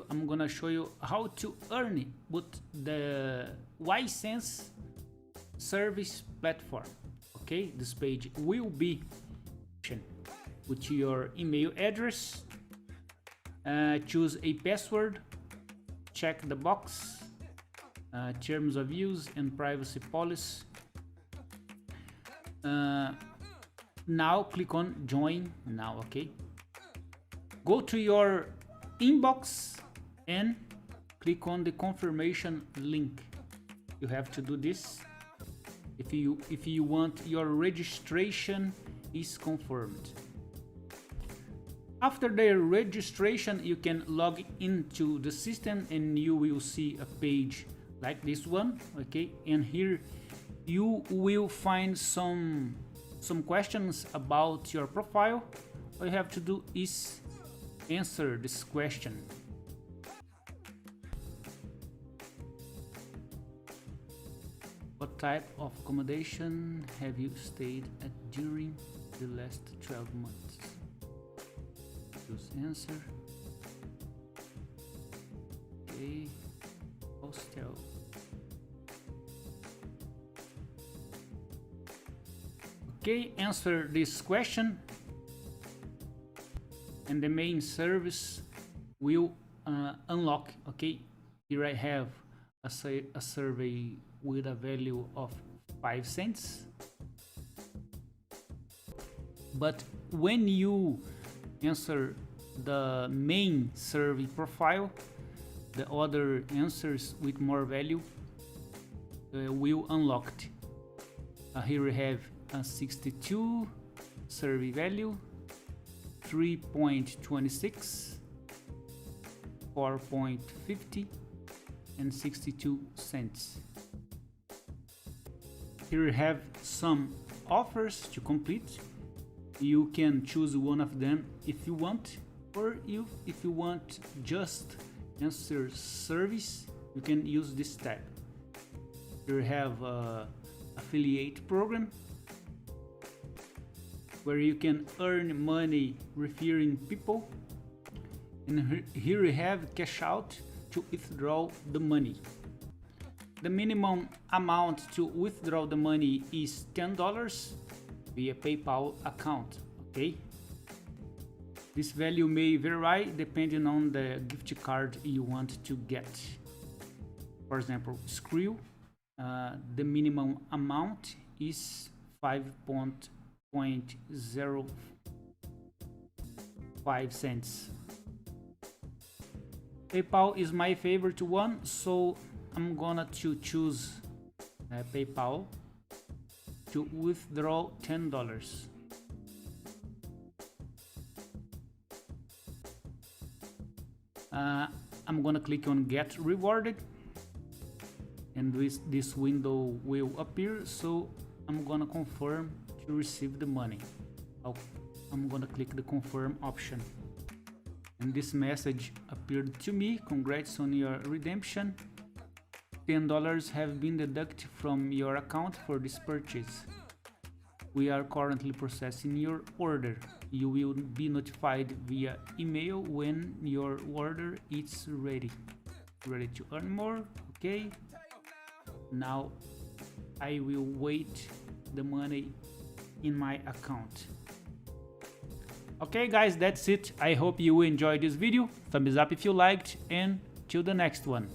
I'm gonna show you how to earn with the Ysense service platform. Okay, this page will be with your email address. Choose a password, check the box, terms of use and privacy policy. Now click on join now. Okay, go to your inbox and click on the confirmation link. You have to do this if you want your registration is confirmed. After the registration, you can log into the system and you will see a page like this one. Okay, and here you will find some questions about your profile. All you have to do is answer this question. What type of accommodation have you stayed at during the last 12 months? Choose answer. Okay, hostel. Okay, answer this question and the main service will unlock. Okay, here I have a survey with a value of 5 cents, but when you answer the main survey profile, the other answers with more value will unlocked. Here we have a 62 survey value, 3.26, 4.50 and 62 cents. Here we have some offers to complete. You can choose one of them if you want, or if you want just answer service, you can use this tab. Here we have Affilate Programme, where you can earn money referring people, and here we have cash out to withdraw the money. The minimum amount to withdraw the money is $10 via PayPal account. Okay, this value may vary depending on the gift card you want to get. For example, Skrill, the minimum amount is 5.05 cents. PayPal is my favorite one, so I'm gonna choose PayPal to withdraw $10. I'm gonna click on get rewarded, and this window will appear, so I'm gonna confirm to receive the money. I'm gonna click the confirm option, and this message appeared to me: congrats on your redemption. $10 have been deducted from your account for this purchase. We are currently processing your order. You will be notified via email when your order is ready. Ready to earn more? Okay. Now I will wait the money in my account. Okay guys, that's it. I hope you enjoyed this video. Thumbs up if you liked, and till the next one.